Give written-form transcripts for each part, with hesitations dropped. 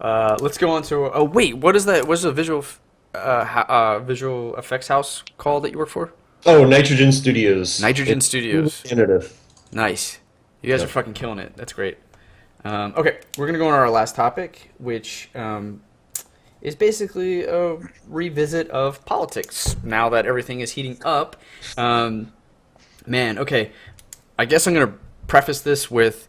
Let's go on to. Oh wait, what is that? What's the visual effects house called that you work for? Oh, Nitrogen Studios. Nitrogen It's Studios. innovative. Nice. You guys are Yep. fucking killing it. That's great. Okay, we're gonna go on our last topic, which is basically a revisit of politics. Now that everything is heating up, man. Okay, I guess I'm gonna preface this with.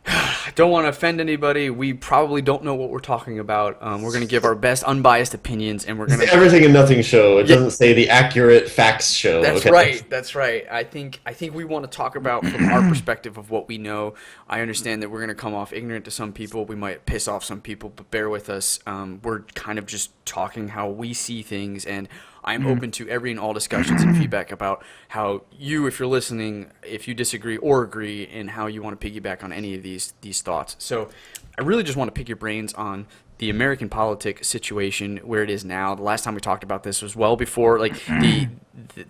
I don't want to offend anybody. We probably don't know what we're talking about. We're going to give our best unbiased opinions, and we're It's going the to. everything and nothing show. It Yeah, doesn't say the accurate facts show. that's Okay. right. That's right. I think we want to talk about from our perspective of what we know. I understand that we're going to come off ignorant to some people. We might piss off some people, but bear with us. We're kind of just talking how we see things, and I'm open to every and all discussions and feedback about how you, if you're listening, if you disagree or agree, and how you want to piggyback on any of these thoughts. So, I really just want to pick your brains on the American politic situation where it is now. The last time we talked about this was well before like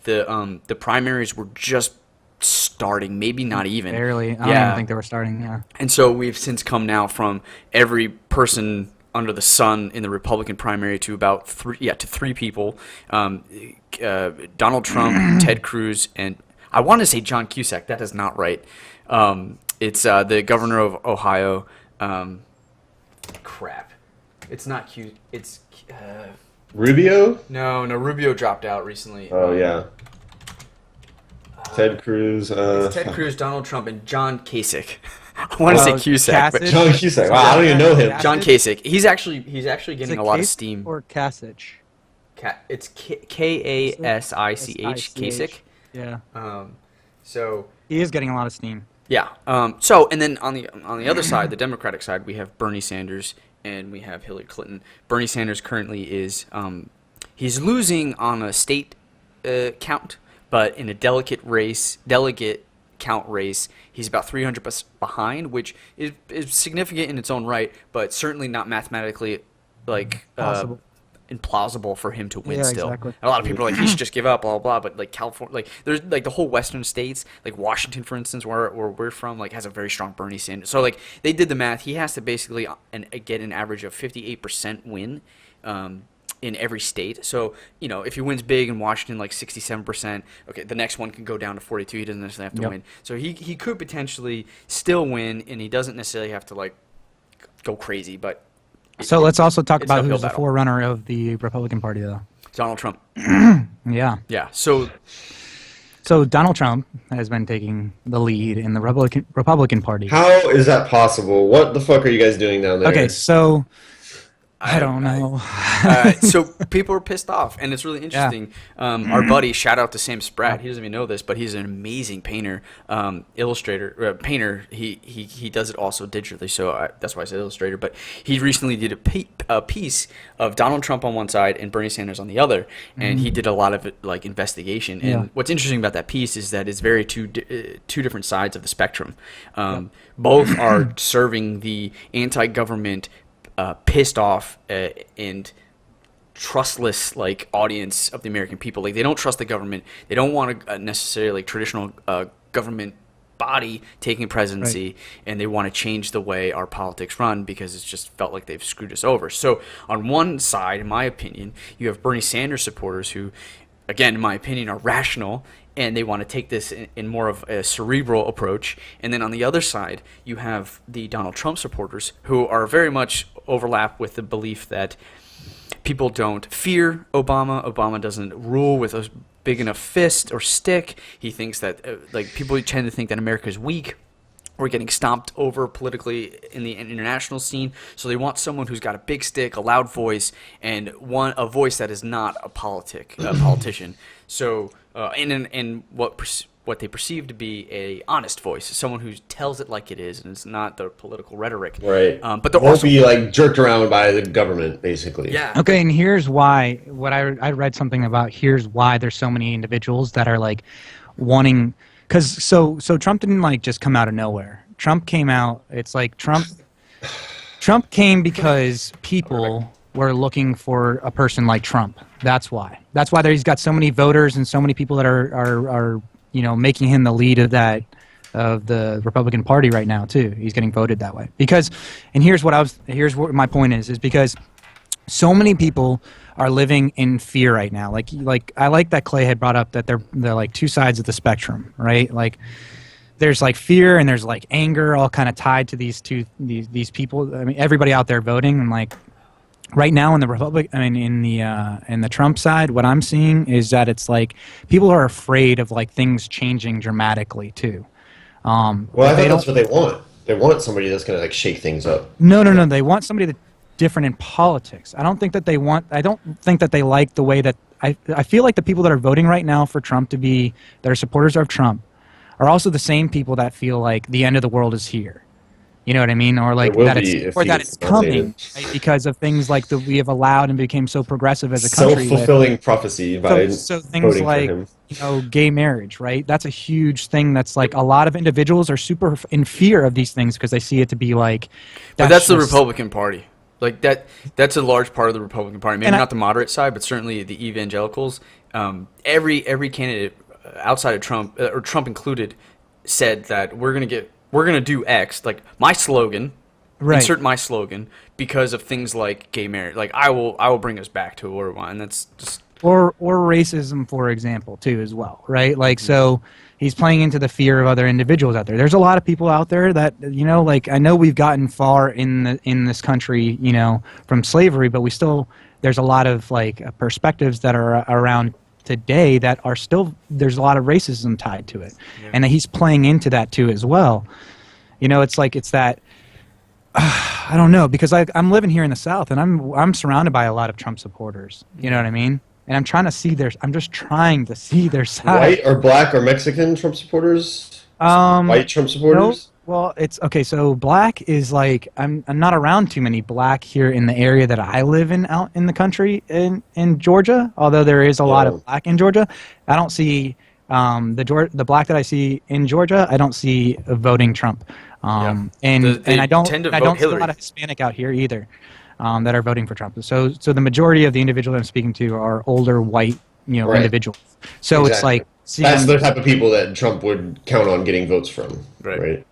the primaries were just starting, maybe not even. Barely. I don't even think they were starting. Yeah. And so we've since come now from every person under the sun in the Republican primary to about three people, Donald Trump, Ted Cruz, and I want to say John Cusack. That is not right. It's the governor of Ohio. Crap. It's not Q. It's Rubio? no. Rubio dropped out recently. Oh, yeah. Ted Cruz. It's Ted Cruz, Donald Trump, and John Kasich. I want to say Cusack, but Kasich? John Cusack. Wow, I don't even know him. John Kasich. He's actually Is getting it a lot of Kasich steam. or Kasich? It's Kasich, Kasich. Yeah. So He is getting a lot of steam. yeah. So and then on the other side, the Democratic side, we have Bernie Sanders and we have Hillary Clinton. Bernie Sanders currently is he's losing on a state count, but in a delegate count race, he's about 300 behind, which is significant in its own right, but certainly not mathematically like Possible. implausible for him to win Yeah, still. exactly. A lot of people are like he should just give up, blah blah blah. But like California, like there's like the whole western states, like Washington, for instance, where we're from, like has a very strong Bernie Sanders. So like they did the math. He has to basically get an average of 58% win. In every state. So, you know, if he wins big in Washington, like 67%, okay, the next one can go down to 42. He doesn't necessarily have to Yep. win. So he could potentially still win, and he doesn't necessarily have to, like, go crazy. But So let's also talk it's an about uphill who's the battle. forerunner of the Republican Party, though. Donald Trump. Yeah. Yeah. So, So Donald Trump has been taking the lead in the Republican Party. How is that possible? What the fuck are you guys doing down there? Okay, so I don't know. so people are pissed off, and it's really interesting. Our buddy, shout out to Sam Spratt. He doesn't even know this, but he's an amazing painter, illustrator, painter. He does it also digitally, so that's why I said illustrator. But he recently did a piece of Donald Trump on one side and Bernie Sanders on the other, and he did a lot of like investigation. And Yeah. what's interesting about that piece is that it's very two different sides of the spectrum. Both are serving the anti-government. Pissed off and trustless like audience of the American people. Like they don't trust the government. They don't want a necessarily like, traditional government body taking presidency, Right. and they want to change the way our politics run because it's just felt like they've screwed us over. So on one side, in my opinion, you have Bernie Sanders supporters who, again, in my opinion, are rational, and they want to take this in more of a cerebral approach. And then on the other side, you have the Donald Trump supporters who are very much overlap with the belief that people don't fear Obama. Obama doesn't rule with a big enough fist or stick. He thinks that, like, people tend to think that America is weak. We're getting stomped over politically in the international scene, so they want someone who's got a big stick, a loud voice, and a voice that is not a politician. So, and what they perceive to be a honest voice, someone who tells it like it is, and it's not the political rhetoric. Right. But they're Won't also be like jerked around by the government, basically. yeah. Okay, and here's why. What I read something about. Here's why there's so many individuals that are like wanting. Because so Trump didn't like just come out of nowhere. Trump came out. It's like Trump came because people were looking for a person like Trump. That's why. That's why he's got so many voters and so many people that are making him the lead of that of the Republican Party right now too. He's getting voted that way because, and here's what my point is because so many people are living in fear right now. Like I like that Clay had brought up that they're like two sides of the spectrum, right? Like there's like fear and there's like anger all kind of tied to these people. I mean, everybody out there voting, and like right now in the Trump side, what I'm seeing is that it's like people are afraid of like things changing dramatically too. Well, I think that's what they want. They want somebody that's going to like shake things up. No. They want somebody that's different in politics. I don't think that they like the way that I feel like the people that are voting right now for Trump that are supporters of Trump are also the same people that feel like the end of the world is here. You know what I mean? Or like that it's coming, right? Because of things like that we have allowed and became so progressive as a country. Self-fulfilling prophecy by so things like gay marriage, right? That's a huge thing. That's like a lot of individuals are super in fear of these things because they see it to be like. But that's the Republican Party. Like that's a large part of the Republican Party. Maybe not the moderate side, but certainly the evangelicals. Every candidate outside of Trump, or Trump included, said that we're gonna do X, like my slogan, right. Insert my slogan, because of things like gay marriage. Like I will bring us back to where we want, and that's just or racism, for example, too, as well, right? Like so, he's playing into the fear of other individuals out there. There's a lot of people out there that like I know we've gotten far in this country, from slavery, but there's a lot of like perspectives that are around today that are still there's a lot of racism tied to it, and that he's playing into that too as well. It's that I don't know, because I'm living here in the South and I'm surrounded by a lot of Trump supporters. You know what I mean? And I'm trying to see I'm just trying to see their side. White or black or Mexican Trump supporters? White Trump supporters? No. Well, it's okay. So black is like I'm not around too many black here in the area that I live in out in the country in Georgia. Although there is a lot of black in Georgia, I don't see the black that I see in Georgia. I don't see voting Trump, and I don't see a lot of Hispanic out here either that are voting for Trump. So the majority of the individuals I'm speaking to are older white individuals. So It's like that's the type of people that Trump would count on getting votes from. Right.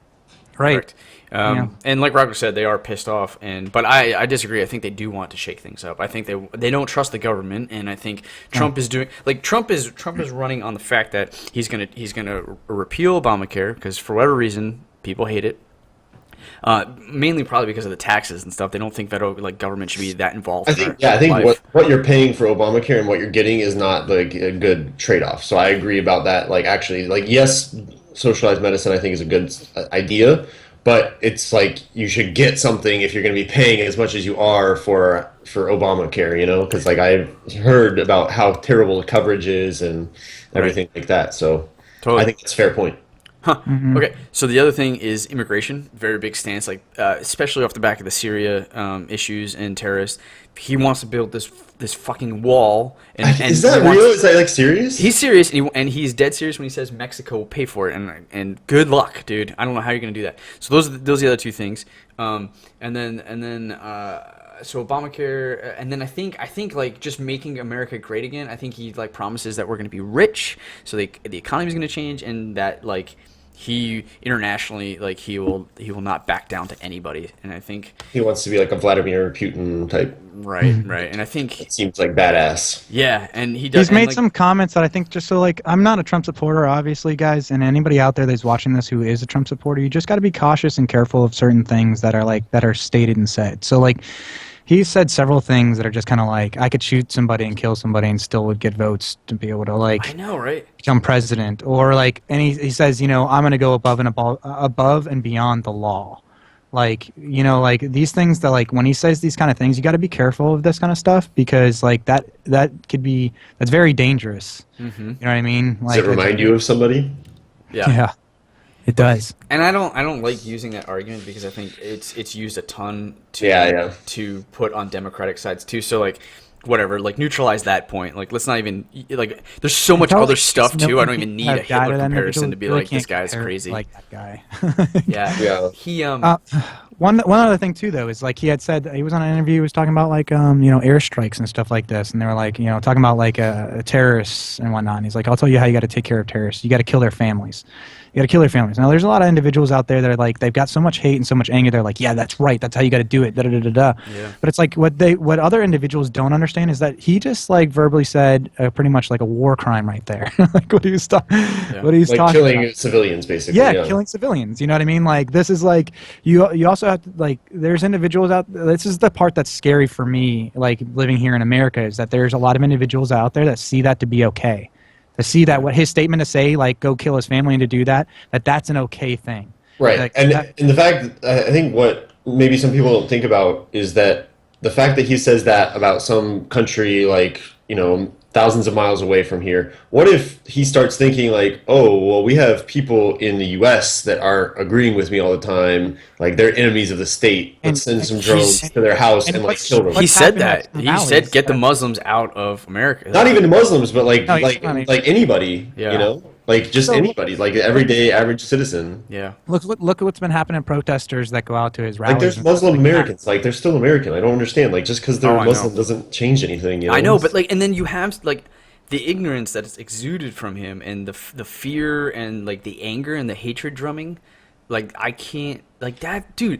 Right. And like Rocco said, they are pissed off, but I disagree. I think they do want to shake things up. I think they don't trust the government, and I think Trump is doing Trump is running on the fact that he's gonna repeal Obamacare because for whatever reason people hate it. Mainly probably because of the taxes and stuff. They don't think federal government should be that involved. I think what you're paying for Obamacare and what you're getting is not like a good trade-off. So I agree about that. Yes, socialized medicine I think is a good idea, but it's like you should get something if you're going to be paying as much as you are for Obamacare, because I've heard about how terrible the coverage is and everything like that. So totally. I think it's a fair point. Huh. Mm-hmm. Okay. So the other thing is immigration. Very big stance, especially off the back of the Syria issues and terrorists. He wants to build this fucking wall. Is that real? Is that serious? He's serious, and he's dead serious when he says Mexico will pay for it. And good luck, dude. I don't know how you're gonna do that. So those are the other two things. So Obamacare, and then I think just making America great again. I think he promises that we're gonna be rich, so the economy's gonna change, and that he internationally he will not back down to anybody, and I think he wants to be like a Vladimir Putin type. Right, and I think it seems like badass. Yeah, and he does. He's made some comments that I think just so I'm not a Trump supporter, obviously, guys, and anybody out there that's watching this who is a Trump supporter, you just got to be cautious and careful of certain things that are stated and said. So he said several things that are just kind of I could shoot somebody and kill somebody and still would get votes to be able to I know, right? Become president, or and he says I'm going to go above and beyond the law, these things that when he says these kind of things, you got to be careful of this kind of stuff because that's very dangerous. Mm-hmm. You know what I mean? Does it remind you of somebody? Yeah. It does, and I don't like using that argument because I think it's used a ton to put on Democratic sides too. So whatever, neutralize that point. Let's not even there's so much other stuff too. I don't even need a Hitler comparison to be this guy's crazy. Like that guy. Yeah. Yeah. He One other thing too, though, is like he had said he was on an interview. He was talking about like airstrikes and stuff like this, and they were like talking about like terrorists and whatnot. And he's like, I'll tell you how you got to take care of terrorists. You got to kill their families. You got to kill their families. Now, there's a lot of individuals out there that are like they've got so much hate and so much anger. They're like, yeah, that's right. That's how you got to do it. Da da da da da. Yeah. But it's like what other individuals don't understand is that he just like verbally said pretty much like a war crime right there. Like what he was talking about. Killing civilians, basically. Yeah, killing civilians. You know what I mean? Like this is like you also have to like there's individuals out. This is the part that's scary for me. Like living here in America is that there's a lot of individuals out there that see that to be okay. To see that what his statement to say like go kill his family and to do that's an okay thing. Right. Like, and the fact I think what maybe some people don't think about is that the fact that he says that about some country like thousands of miles away from here. What if he starts thinking like, oh, well, we have people in the U.S. that aren't agreeing with me all the time, like they're enemies of the state. Let's send some drones to their house and like kill them. He said that. He said get the Muslims out of America. Not even Muslims, but like anybody, Yeah. Like just anybody, like everyday average citizen. Yeah. Look at what's been happening. Protesters that go out to his rallies. Like there's Muslim Americans, like they're still American. I don't understand. Like just because they're Muslim doesn't change anything. I know, but like, and then you have like the ignorance that is exuded from him, and the fear and like the anger and the hatred drumming. Like I can't like that, dude.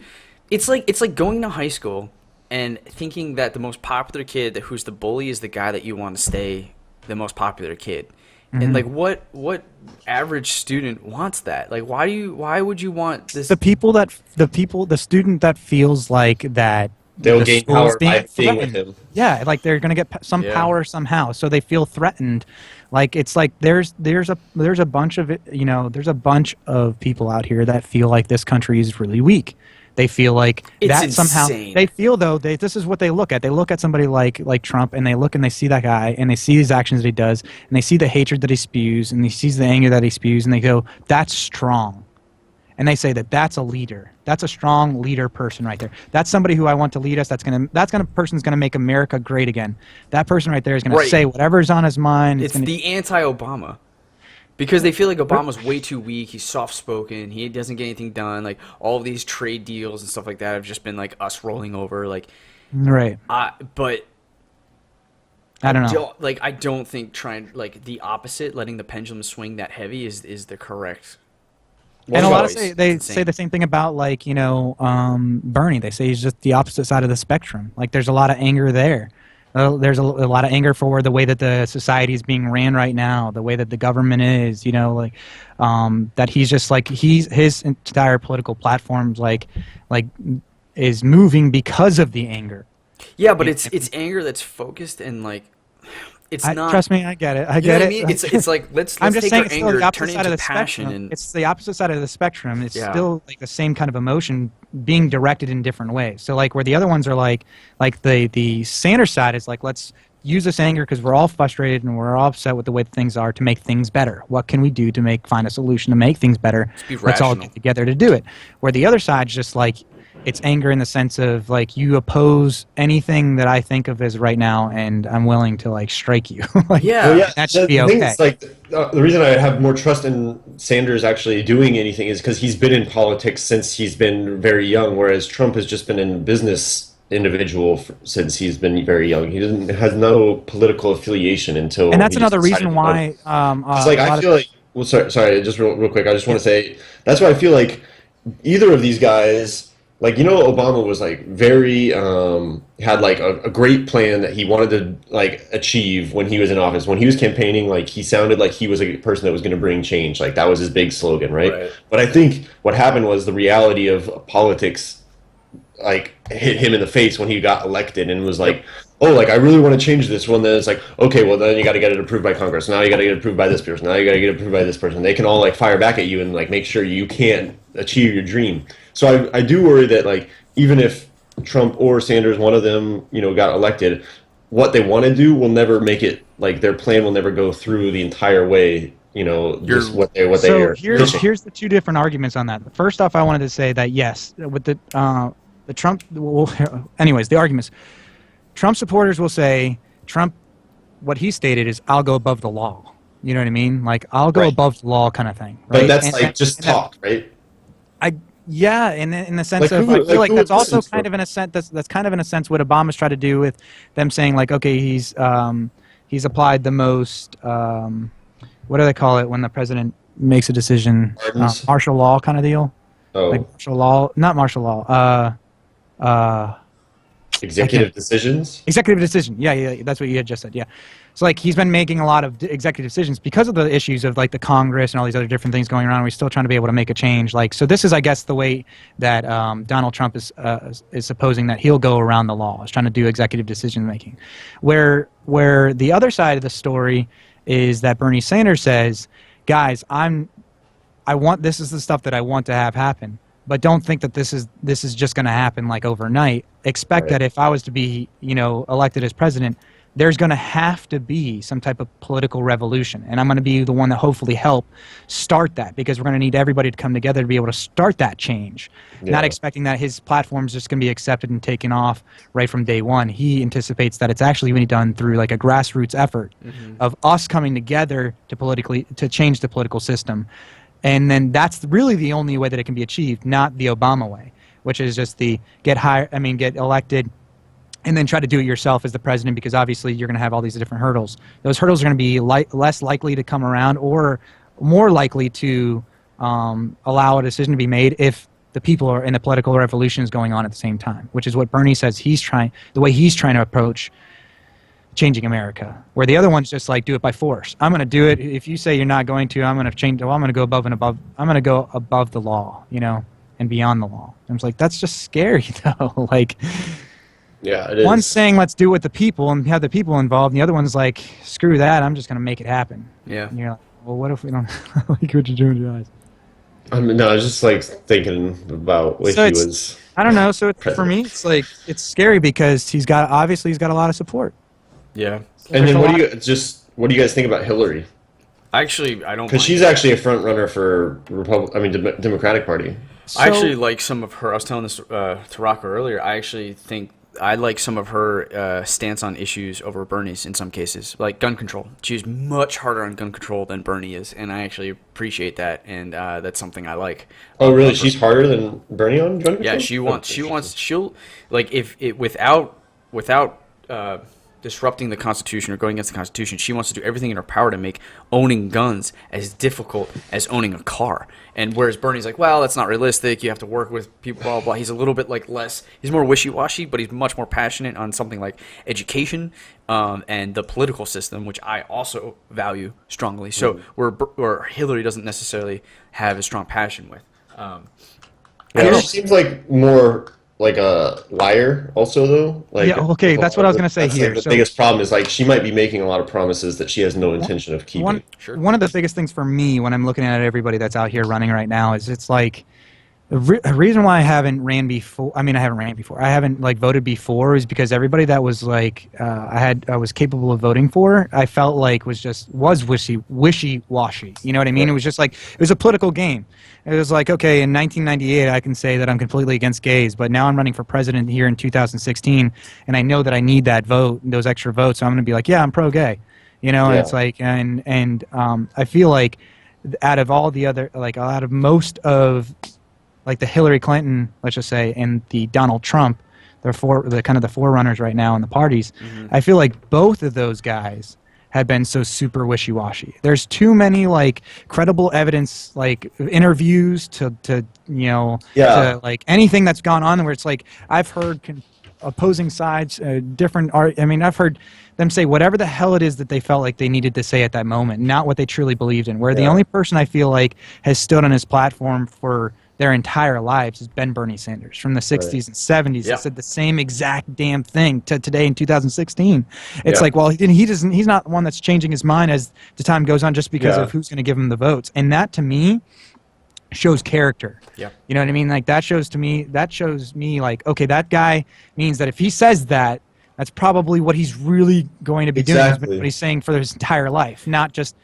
It's like going to high school and thinking that the most popular kid who's the bully is the guy that you want to stay the most popular kid. Mm-hmm. And like what average student wants that? Like why would you want this? The student that feels like that they'll gain power by being with him. Yeah, like they're gonna get some power somehow, so they feel threatened. Like it's like there's a bunch of there's a bunch of people out here that feel like this country is really weak. They feel like it's somehow insane. they feel though this is what they look at. They look at somebody like Trump and they look and they see that guy and they see his actions that he does and they see the hatred that he spews and he sees the anger that he spews and they go, that's strong. And they say that's a leader. That's a strong leader person right there. That's somebody who I want to lead us. That person's gonna make America great again. That person right there is gonna say whatever's on his mind. It's the anti-Obama. Because they feel like Obama's way too weak. He's soft-spoken. He doesn't get anything done. Like all of these trade deals and stuff like that have just been like us rolling over. Like, right. But I don't know. I don't think trying like the opposite, letting the pendulum swing that heavy, is the correct. And a lot of they say the same thing about like Bernie. They say he's just the opposite side of the spectrum. Like there's a lot of anger there. There's a lot of anger for the way that the society is being ran right now, the way that the government is, that he's just like his entire political platforms like is moving because of the anger. Yeah, but it's anger that's focused and like it's not. Trust me, I get it. I you get know it. I mean? It's like let's take our anger, turn it into passion, and it's the opposite side of the spectrum. It's still like the same kind of emotion being directed in different ways. So like where the other ones are like the Sanders side is like let's use this anger because we're all frustrated and we're all upset with the way things are to make things better. What can we do to find a solution to make things better? Let's all get together to do it. Where the other side's just like it's anger in the sense of like you oppose anything that I think of as right now, and I'm willing to like strike you. That should be okay. It's like the reason I have more trust in Sanders actually doing anything is because he's been in politics since he's been very young, whereas Trump has just been in business individual since he's been very young. He has no political affiliation until. And that's another reason why. I feel like. Well, sorry, just real quick. I just want to say that's why I feel like either of these guys. Like, Obama was like very, had like a great plan that he wanted to like achieve when he was in office. When he was campaigning, like he sounded like he was a person that was going to bring change. Like that was his big slogan, right? But I think what happened was the reality of politics like hit him in the face when he got elected and was like, oh, like I really want to change this one. Then it's like, okay, well then you got to get it approved by Congress. Now you got to get it approved by this person. Now you got to get it approved by this person. They can all like fire back at you and like make sure you can't achieve your dream. So I do worry that like even if Trump or Sanders, one of them, got elected, what they want to do will never make it like their plan will never go through the entire way. Just what they are. Here's the two different arguments on that. First off, I wanted to say that yes, with the Trump. Anyways, the arguments. Trump supporters will say Trump. What he stated is, "I'll go above the law." You know what I mean? Like I'll go above the law, kind of thing. Right? But that's just talk, right? Yeah, in the sense Like of, who- I like feel like who that's would also listen to kind him? of in a sense that's kind of in a sense what Obama's tried to do with them saying like, okay, he's applied the most what do they call it when the president makes a decision, Pardons? martial law kind of deal, like Oh, martial law, not martial law, I can't. executive decisions? Executive decision. Yeah, that's what you had just said. Yeah. So like he's been making a lot of executive decisions because of the issues of like the Congress and all these other different things going around. We're still trying to be able to make a change. Like, so this is, I guess, the way that Donald Trump is supposing that he'll go around the law, is trying to do executive decision making. Where the other side of the story is that Bernie Sanders says, guys, this is the stuff that I want to have happen. But don't think that this is just going to happen like overnight. Expect Right. that if I was to be, elected as president, there's going to have to be some type of political revolution, and I'm going to be the one that hopefully help start that, because we're going to need everybody to come together to be able to start that change. Yeah. Not expecting that his platform is just going to be accepted and taken off right from day one. He anticipates that it's actually going to be done through like a grassroots effort of us coming together to change the political system. And then that's really the only way that it can be achieved, not the Obama way, which is just get elected and then try to do it yourself as the president, because obviously you're going to have all these different hurdles. Those hurdles are going to be less likely to come around, or more likely to allow a decision to be made if the people are in the political revolution is going on at the same time, which is what Bernie says the way he's trying to approach changing America, where the other one's just like, do it by force. I'm going to do it. If you say you're not going to, I'm going to change. Well, I'm going to go above and above. I'm going to go above the law, and beyond the law. And it's like, that's just scary though. Like, Yeah, it is. one's saying let's do it with the people and have the people involved, and the other one's like, screw that, I'm just going to make it happen. Yeah. And you're like, well, what if we don't like what you're doing with your eyes? No, I was just like thinking about if So he it's- was. I don't know. So for President. me, it's like, it's scary because he's got a lot of support. Yeah. And then There's a what do lot- what do you guys think about Hillary? Actually, I don't. Because mind she's that. actually a front runner for Democratic Party. I actually like some of her. I was telling this to Rocco earlier. I actually think I like some of her stance on issues over Bernie's in some cases, like gun control. She's much harder on gun control than Bernie is, and I actually appreciate that, and that's something I like. Oh, really? She's harder than Bernie on gun control? Yeah, she'll like if it without disrupting the Constitution or going against the Constitution, she wants to do everything in her power to make owning guns as difficult as owning a car. And whereas Bernie's like, well, that's not realistic. You have to work with people, blah, blah, blah. He's a little bit like he's more wishy-washy, but he's much more passionate on something like education and the political system, which I also value strongly. So where Hillary doesn't necessarily have a strong passion with. Yeah, she seems like more like a liar also, though. Like, Yeah, okay, that's what I was gonna say that's, here. Like, the So- biggest problem is like she might be making a lot of promises that she has no intention of keeping. One of the biggest things for me when I'm looking at everybody that's out here running right now is it's like a reason why I haven't ran before. I mean, I haven't ran before. I haven't like voted before is because everybody that was like I was capable of voting for, I felt like was wishy washy. You know what I mean? It was just like it was a political game. It was like, okay, in 1998, I can say that I'm completely against gays, but now I'm running for president here in 2016, and I know that I need that vote, those extra votes. So I'm going to be like, yeah, I'm pro-gay. And Yeah. it's like, and I feel like out of all the other, like out of most of like the Hillary Clinton, let's just say, and the Donald Trump, the kind of the forerunners right now in the parties, I feel like both of those guys have been so super wishy-washy. There's too many like credible evidence, like interviews to Yeah. to like anything that's gone on where it's like I've heard opposing sides, different art. I mean, I've heard them say whatever the hell it is that they felt like they needed to say at that moment, not what they truly believed in. Where the Yeah. only person I feel like has stood on his platform for their entire lives has been Bernie Sanders from the 60s and 70s. Yeah. He said the same exact damn thing to today in 2016. It's Yeah. like, well, he's not the one that's changing his mind as the time goes on just because Yeah. of who's going to give him the votes. And that to me shows character. Yeah. You know what I mean? Like that shows me like, okay, that guy means that if he says that, that's probably what he's really going to be doing, Exactly. what he's saying for his entire life, not just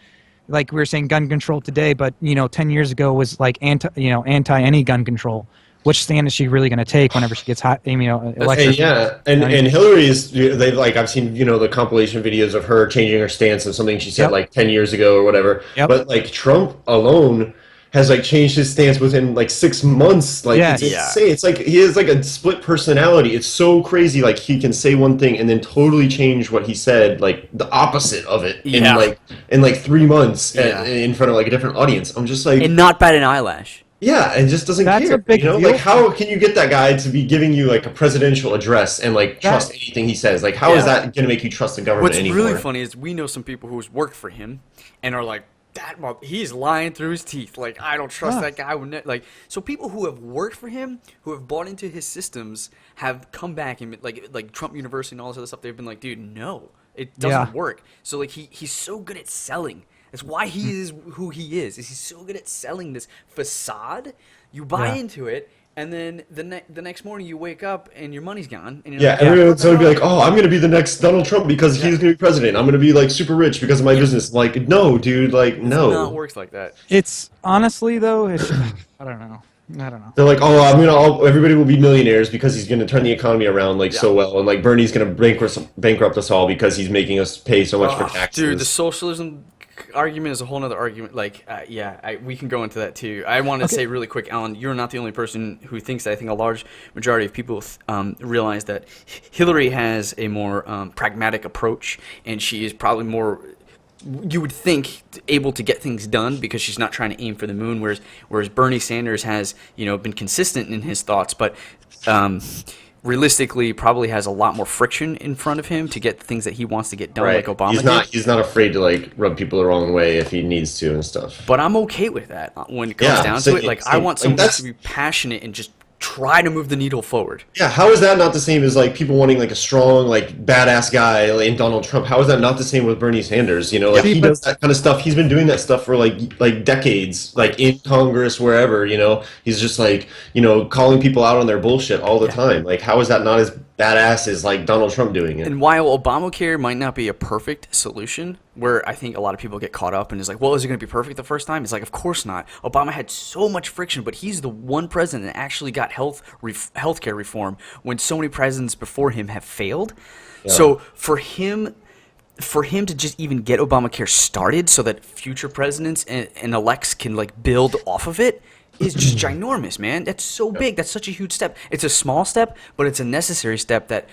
like we were saying gun control today, but 10 years ago was like anti any gun control. Which stand is she really going to take whenever she gets elected? And yeah, and Hillary's, they've like, I've seen, the compilation videos of her changing her stance of something she said Yep. like 10 years ago or whatever. Yep. But like Trump alone has like changed his stance within like 6 months. Like Yes. it's Yeah. insane. It's like he has like a split personality. It's so crazy. Like he can say one thing and then totally change what he said, like the opposite of it Yeah. in like 3 months Yeah. in front of like a different audience. I'm just like, And not bat an eyelash. yeah, and just doesn't That's care. a big deal. Like how can you get that guy to be giving you like a presidential address and like trust anything he says? Like how is Yeah. that gonna make you trust the government What's anymore? really funny is we know some people who's worked for him and are like, he's lying through his teeth. Like, I don't trust that guy. Like, so people who have worked for him, who have bought into his systems, have come back and like Trump University and all this other stuff. They've been like, dude, no, it doesn't work. So like he's so good at selling. That's why he is who he is he's so good at selling this facade. You buy into it, and then the next morning you wake up and your money's gone. And you're Yeah, like, everyone's gonna be like, "Oh, I'm gonna be the next Donald Trump because he's gonna be president. I'm gonna be like super rich because of my business." Like, no, dude, like no. It not works like that. It's honestly though, it's I don't know. They're like, "Oh, everybody will be millionaires because he's gonna turn the economy around like so well, and like Bernie's gonna bankrupt us all because he's making us pay so much for taxes." Dude, the socialism argument is a whole nother argument. Like, we can go into that too. I want to say really quick, Alan, you're not the only person who thinks that. I think a large majority of people realize that Hillary has a more pragmatic approach, and she is probably more, you would think, able to get things done because she's not trying to aim for the moon, whereas Bernie Sanders has, been consistent in his thoughts, but realistically probably has a lot more friction in front of him to get things that he wants to get done, like Obama He's not afraid to like rub people the wrong way if he needs to and stuff. But I'm okay with that when it comes down to it. Like, I want someone to be passionate and just try to move the needle forward. Yeah, how is that not the same as like people wanting like a strong, like badass guy in Donald Trump? How is that not the same with Bernie Sanders? Like he does that kind of stuff. He's been doing that stuff for like decades, like in Congress, wherever. He's just like calling people out on their bullshit all the time. Like, how is that not as badass as like Donald Trump doing it? And while Obamacare might not be a perfect solution, where I think a lot of people get caught up and is like, well, is it going to be perfect the first time? It's like, of course not. Obama had so much friction, but he's the one president that actually got healthcare reform when so many presidents before him have failed. Yeah. So for him to just even get Obamacare started so that future presidents and elects can like build off of it is just ginormous, man. That's so big. That's such a huge step. It's a small step, but it's a necessary step that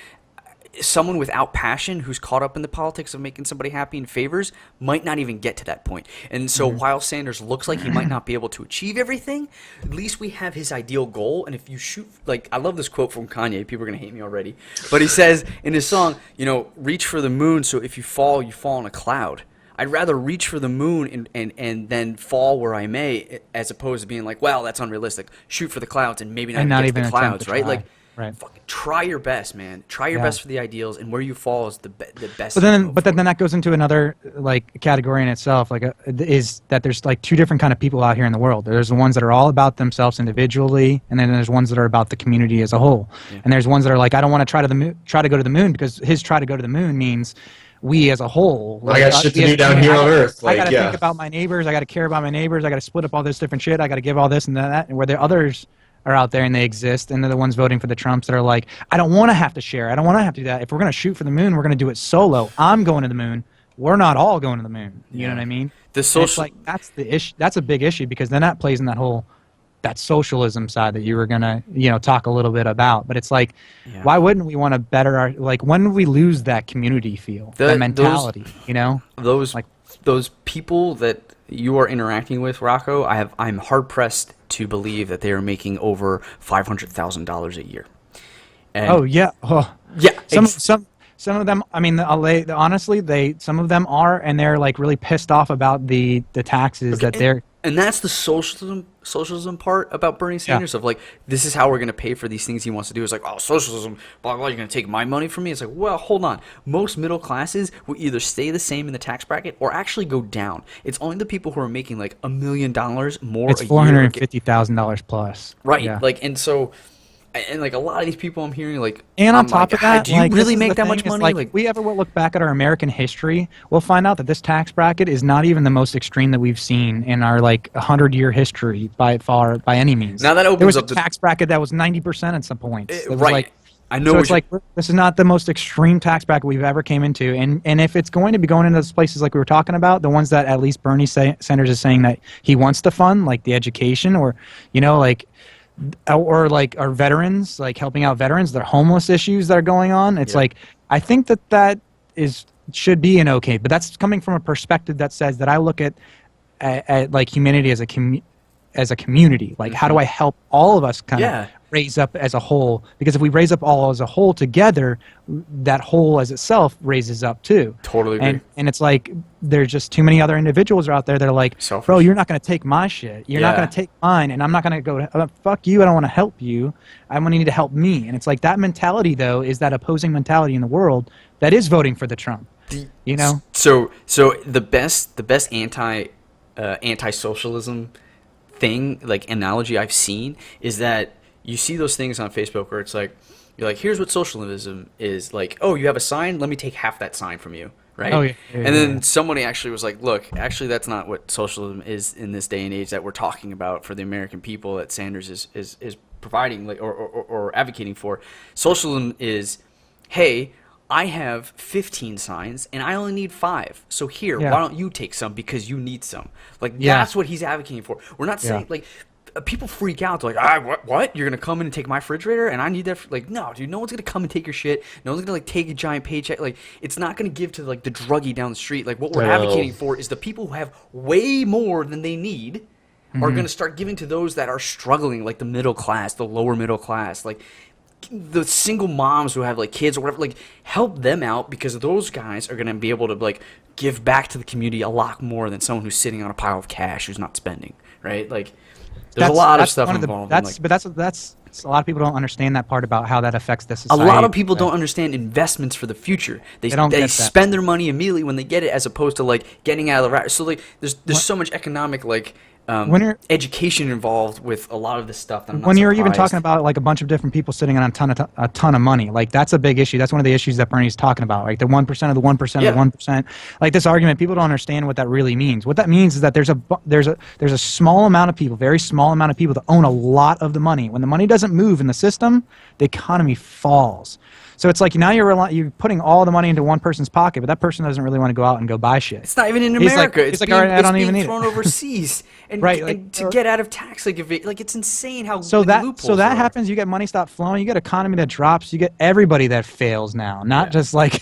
someone without passion who's caught up in the politics of making somebody happy and favors might not even get to that point. And so while Sanders looks like he might not be able to achieve everything, at least we have his ideal goal. And if you shoot, like, I love this quote from Kanye. People are going to hate me already. But he says in his song, reach for the moon, so if you fall on a cloud. I'd rather reach for the moon and then fall where I may, as opposed to being like, well, that's unrealistic. Shoot for the clouds and maybe not even get to the clouds, right? Like, fucking try your best, man. Try your best for the ideals, and where you fall is the best. But then that goes into another like category in itself. Like, is that there's like two different kind of people out here in the world. There's the ones that are all about themselves individually, and then there's ones that are about the community as a whole. Yeah. And there's ones that are like, I don't want to try to go to the moon because his try to go to the moon means we as a whole. I got shit to do down here on Earth. I got to think about my neighbors. I got to care about my neighbors. I got to split up all this different shit. I got to give all this and that. And where the others are out there and they exist, and they're the ones voting for the Trumps that are like, I don't want to have to share. I don't want to have to do that. If we're going to shoot for the moon, we're going to do it solo. I'm going to the moon. We're not all going to the moon. You know what I mean? That's the issue. That's a big issue because then that plays in that socialism side that you were gonna talk a little bit about. But it's like, why wouldn't we want to better when we lose that community feel, that mentality? Those people that you are interacting with, Rocco, I'm hard pressed to believe that they are making over $500,000 a year. Some of them, I mean, honestly, some of them are, and they're like really pissed off about the taxes that they're. And that's the socialism part about Bernie Sanders of like, this is how we're going to pay for these things he wants to do. It's like, oh, socialism, blah, blah, you're going to take my money from me? It's like, well, hold on. Most middle classes will either stay the same in the tax bracket or actually go down. It's only the people who are making like $1 million more it's $450,000 plus. Right. Yeah. Like, and so... And like a lot of these people I'm hearing, like, and on top of that, do you really make that much money? Like, we ever will look back at our American history, we'll find out that this tax bracket is not even the most extreme that we've seen in our like 100-year history by any means. Now that opens there was up a tax bracket that was 90% at some point. I know. So it's like this is not the most extreme tax bracket we've ever came into, and if it's going to be going into those places like we were talking about, the ones that at least Bernie Sanders is saying that he wants to fund, like the education, or like, or like our veterans, like helping out veterans, their homeless issues that are going on. It's like I think that should be an okay, but that's coming from a perspective that says that I look at like humanity as a community. Like, how do I help all of us kind of raise up as a whole? Because if we raise up all as a whole together, that whole as itself raises up too. Totally agree. And it's like there's just too many other individuals out there that are like, selfish. Bro, you're not going to take my shit. You're not going to take mine, and I'm not going to go, fuck you, I don't want to help you. I'm going to need to help me. And it's like that mentality, though, is that opposing mentality in the world that is voting for the Trump. So the best anti-socialism thing, like analogy I've seen, is that you see those things on Facebook where it's like, you're like, here's what socialism is, like, oh, you have a sign, let me take half that sign from you, right? Oh, yeah, and then somebody actually was like, look, actually that's not what socialism is in this day and age that we're talking about for the American people that Sanders is providing, like, or advocating for. Socialism is, hey, I have 15 signs and I only need 5. So here, why don't you take some because you need some? Like, that's what he's advocating for. We're not saying, like, people freak out. They're like, what? You're going to come in and take my refrigerator and I need that? Like, no, dude, no one's going to come and take your shit. No one's going to, like, take a giant paycheck. Like, it's not going to give to, like, the druggie down the street. Like, what we're advocating for is the people who have way more than they need are going to start giving to those that are struggling, like the middle class, the lower middle class. Like, the single moms who have like kids or whatever, like, help them out, because those guys are going to be able to like give back to the community a lot more than someone who's sitting on a pile of cash who's not spending, right? Like, there's a lot of stuff involved. But that's a lot of people don't understand that part about how that affects the society. A lot of people don't understand investments for the future. They spend their money immediately when they get it, as opposed to like getting out of the rat. So like there's so much economic like education involved with a lot of this stuff. That I'm not when you're surprised. even talking about like a bunch of different people sitting on a ton of money, like that's a big issue. That's one of the issues that Bernie's talking about, like the 1% of the 1% of the 1%. Like this argument, people don't understand what that really means. What that means is that there's a small amount of people, very small amount of people that own a lot of the money. When the money doesn't move in the system, the economy falls. So it's like now you're putting all the money into one person's pocket, but that person doesn't really want to go out and go buy shit. It's not even in America. It's being thrown overseas and, right, and to get out of tax. Like, it's insane how loopholes that happens. You get money stop flowing. You get economy that drops. You get everybody that fails now. Not just like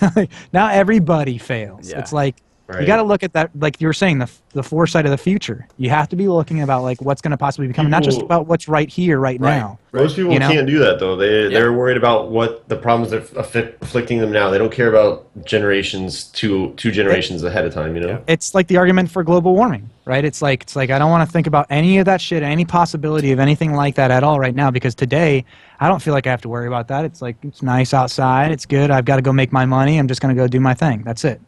now everybody fails. Yeah. It's like you got to look at that, like you were saying, the foresight of the future. You have to be looking about like what's going to possibly become, not just about what's right here, right now. Most people can't do that though. They're worried about what the problems that are afflicting them now. They don't care about generations, two generations ahead of time. It's like the argument for global warming, right? It's like I don't want to think about any of that shit, any possibility of anything like that at all right now, because today I don't feel like I have to worry about that. It's like it's nice outside. It's good. I've got to go make my money. I'm just going to go do my thing. That's it.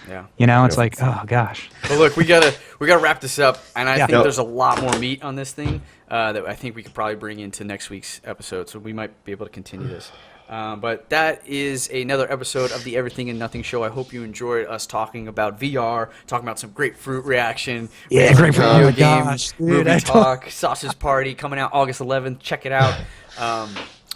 Yeah. It's like, oh gosh. But look, we gotta wrap this up, and I think there's a lot more meat on this thing that I think we could probably bring into next week's episode, so we might be able to continue this. But that is another episode of the Everything and Nothing Show. I hope you enjoyed us talking about VR, talking about some grapefruit reaction. Yeah, grapefruit. Video Oh game, gosh, dude, movie talk, sausage party coming out August 11th. Check it out.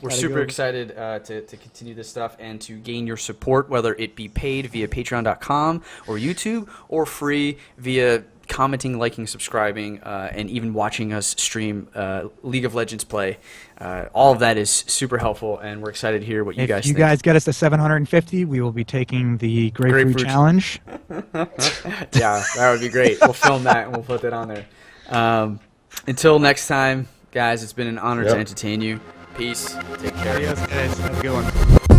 We're super excited to continue this stuff and to gain your support, whether it be paid via patreon.com or YouTube, or free via commenting, liking, subscribing, and even watching us stream League of Legends play. All of that is super helpful, and we're excited to hear what you guys think. If you guys get us to 750, we will be taking the grapefruit challenge. Yeah, that would be great. We'll film that, and we'll put that on there. Until next time, guys, it's been an honor to entertain you. Peace. Take care. Adios, guys. Have a good one.